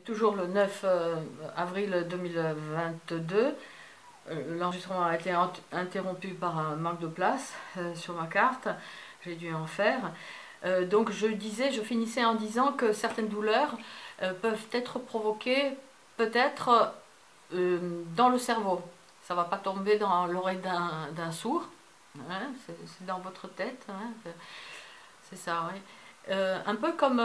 Toujours le 9 avril 2022. L'enregistrement a été interrompu par un manque de place sur ma carte. J'ai dû en faire. Donc je finissais en disant que certaines douleurs peuvent être provoquées peut-être dans le cerveau. Ça ne va pas tomber dans l'oreille d'un sourd. Hein, c'est dans votre tête. Hein, c'est ça, oui. Un peu comme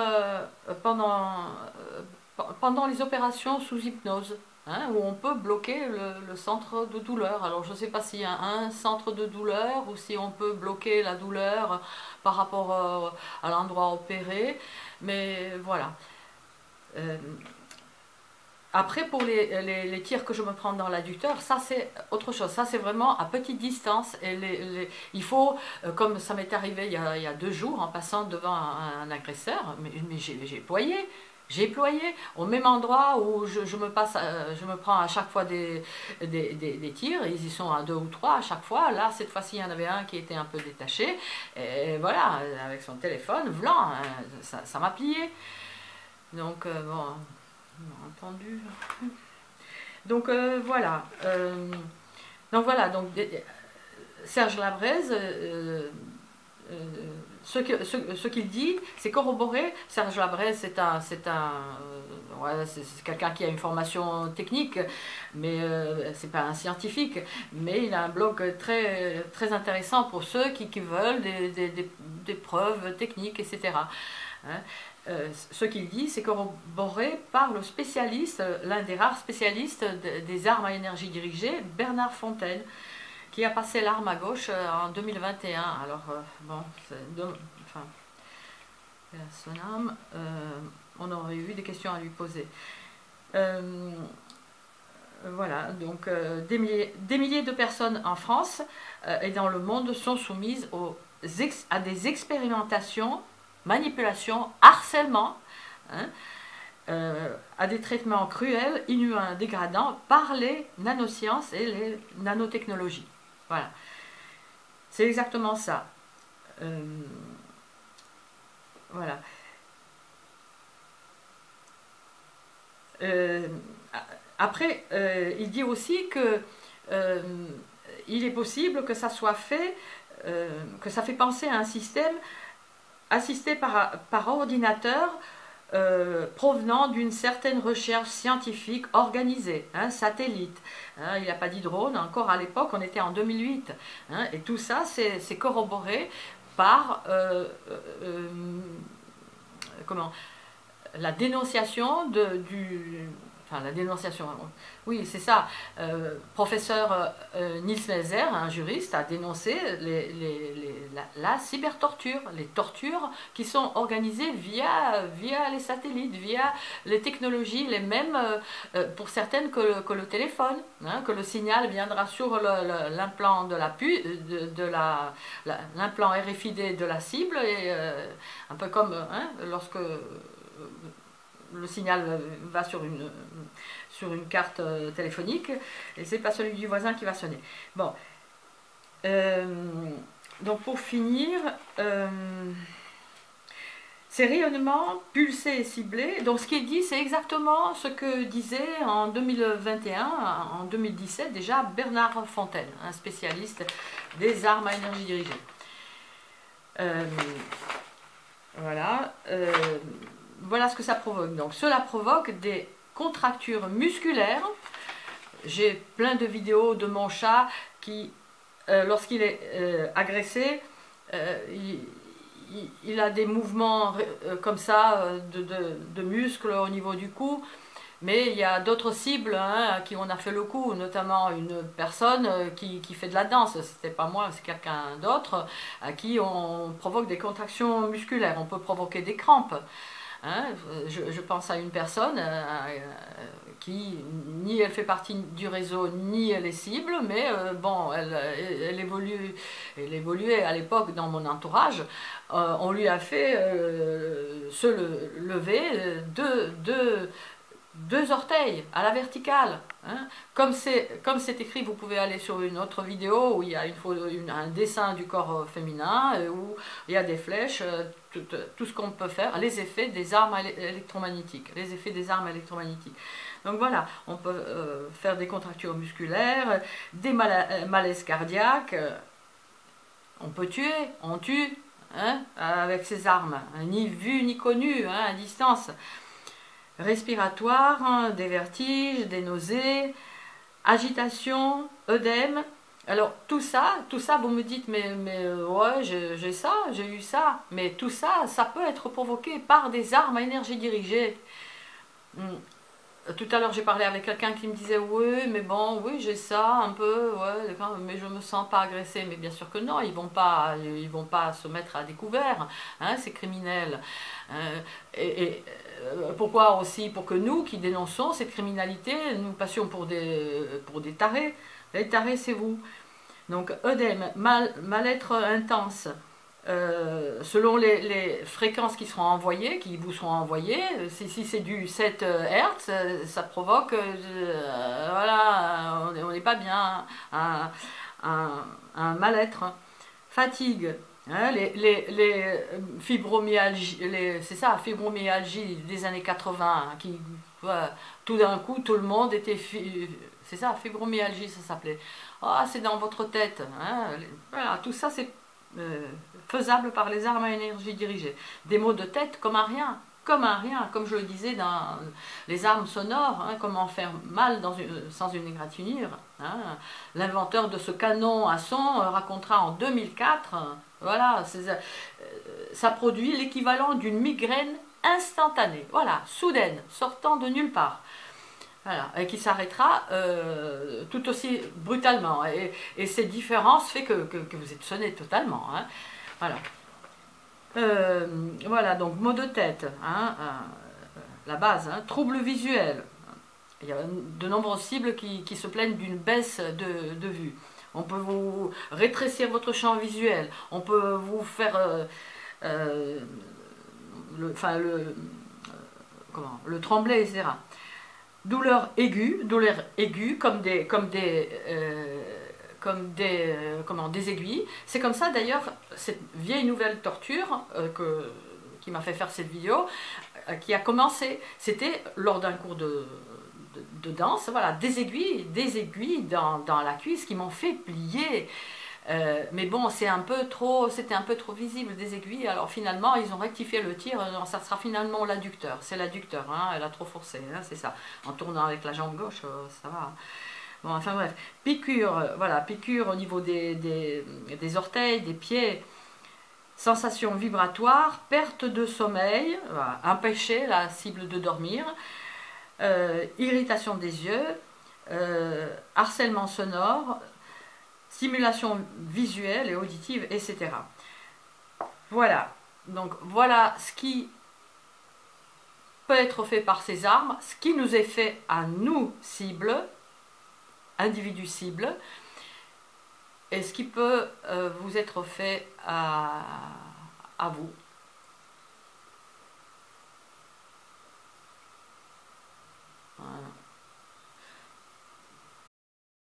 pendant les opérations sous hypnose, hein, où on peut bloquer le centre de douleur. Alors je ne sais pas s'il y a un centre de douleur ou si on peut bloquer la douleur par rapport à l'endroit opéré, mais voilà. Après, pour les tirs que je me prends dans l'adducteur, ça c'est autre chose. Ça c'est vraiment à petite distance. Et il faut, comme ça m'est arrivé il y a 2 jours, en passant devant un agresseur, mais j'ai ployé. J'ai ployé au même endroit où je me prends à chaque fois des tirs. Ils y sont à 2 ou 3 à chaque fois. Là, cette fois-ci, il y en avait un qui était un peu détaché. Et voilà, avec son téléphone, blanc, ça m'a plié. Donc, bon... entendu. Donc voilà. Donc Serge Labrèze, ce qu'il dit, c'est corroboré. Serge Labrèze, c'est quelqu'un qui a une formation technique, mais c'est pas un scientifique. Mais il a un blog très, très intéressant pour ceux qui veulent des preuves techniques, etc. Hein. Ce qu'il dit, c'est corroboré par le spécialiste, l'un des rares spécialistes des armes à énergie dirigée, Bernard Fontaine, qui a passé l'arme à gauche en 2021. Alors, bon, enfin, son âme, on aurait eu des questions à lui poser. Voilà, donc des milliers de personnes en France et dans le monde sont soumises à des expérimentations, manipulation, harcèlement, hein, à des traitements cruels, inhumains, dégradants par les nanosciences et les nanotechnologies. Voilà. C'est exactement ça. Voilà. Après, il dit aussi que il est possible que ça soit fait, que ça fait penser à un système assisté par ordinateur provenant d'une certaine recherche scientifique organisée, hein, satellite. Hein, il n'a pas dit drone, encore à l'époque, on était en 2008. Hein, et tout ça, c'est corroboré par la dénonciation enfin la dénonciation, oui c'est ça, professeur Nils Melzer, un juriste, a dénoncé la cybertorture, les tortures qui sont organisées via les satellites, via les technologies, les mêmes pour certaines que le téléphone, hein, que le signal viendra sur l'implant de l'implant RFID de la cible, et un peu comme hein, lorsque le signal va sur une carte téléphonique, et c'est pas celui du voisin qui va sonner. Bon, donc pour finir, ces rayonnements pulsés et ciblés, donc ce qu'il dit, c'est exactement ce que disait en 2021, en 2017 déjà, Bernard Fontaine, un spécialiste des armes à énergie dirigée. Voilà. Voilà ce que ça provoque. Donc cela provoque des contractures musculaires. J'ai plein de vidéos de mon chat qui, lorsqu'il est agressé, il a des mouvements comme ça de muscles au niveau du cou. Mais il y a d'autres cibles hein, à qui on a fait le coup, notamment une personne qui fait de la danse, c'était pas moi, c'est quelqu'un d'autre, à qui on provoque des contractions musculaires, on peut provoquer des crampes. Hein, je pense à une personne qui, ni elle fait partie du réseau, ni elle est cible, mais bon, elle évoluait à l'époque dans mon entourage. On lui a fait se lever 2 orteils à la verticale. Hein. Comme c'est écrit, vous pouvez aller sur une autre vidéo où il y a un dessin du corps féminin, où il y a des flèches, tout ce qu'on peut faire, les effets des armes électromagnétiques. Les effets des armes électromagnétiques. Donc voilà, on peut faire des contractures musculaires, des malaises cardiaques, on peut tuer, on tue, hein, avec ces armes, ni vu ni connu, hein, à distance. Respiratoire, hein, des vertiges, des nausées, agitation, œdème. Alors tout ça, vous me dites, mais ouais, j'ai ça, j'ai eu ça. Mais tout ça, ça peut être provoqué par des armes à énergie dirigée. Tout à l'heure, j'ai parlé avec quelqu'un qui me disait, oui, mais bon, oui, j'ai ça, un peu, ouais, mais je me sens pas agressé. Mais bien sûr que non, ils vont pas se mettre à découvert, hein, ces criminels. Pourquoi aussi? Pour que nous, qui dénonçons cette criminalité, nous passions pour des tarés. Les tarés, c'est vous. Donc, œdème, mal-être intense. Selon les fréquences qui vous seront envoyées, si c'est du 7 Hz, ça provoque, voilà, on n'est pas bien, un mal-être, fatigue, hein, les fibromyalgies, c'est ça, fibromyalgie des années 80, qui, voilà, tout d'un coup, tout le monde était, c'est ça, fibromyalgie, ça s'appelait. Ah, c'est dans votre tête, hein, voilà, tout ça, c'est faisable par les armes à énergie dirigée. Des maux de tête comme un rien, comme je le disais dans les armes sonores, hein, comment faire mal sans une égratignure. Hein. L'inventeur de ce canon à son racontera en 2004, voilà, ça produit l'équivalent d'une migraine instantanée, voilà, soudaine, sortant de nulle part. Voilà, et qui s'arrêtera tout aussi brutalement. Et cette différence fait que vous êtes sonné totalement. Hein. Voilà. Voilà, donc maux de tête, hein, la base, hein, troubles visuels. Il y a de nombreuses cibles qui se plaignent d'une baisse de vue. On peut vous rétrécir votre champ visuel. On peut vous faire le trembler, etc. Douleurs aiguës des aiguilles. C'est comme ça d'ailleurs, cette vieille nouvelle torture qui m'a fait faire cette vidéo, qui a commencé, c'était lors d'un cours de danse, voilà, des aiguilles dans la cuisse qui m'ont fait plier. Mais bon, c'était un peu trop visible, des aiguilles. Alors finalement, ils ont rectifié le tir. Non, ça sera finalement l'adducteur. C'est l'adducteur, hein, elle a trop forcé, hein, c'est ça. En tournant avec la jambe gauche, ça va. Bon, enfin bref, piqûre, voilà, piqûre au niveau des orteils, des pieds, sensation vibratoire, perte de sommeil, voilà, empêcher la cible de dormir, irritation des yeux, harcèlement sonore, stimulation visuelle et auditive, etc. Voilà, donc voilà ce qui peut être fait par ces armes, ce qui nous est fait à nous, cibles, individus cibles, et ce qui peut vous être fait à vous.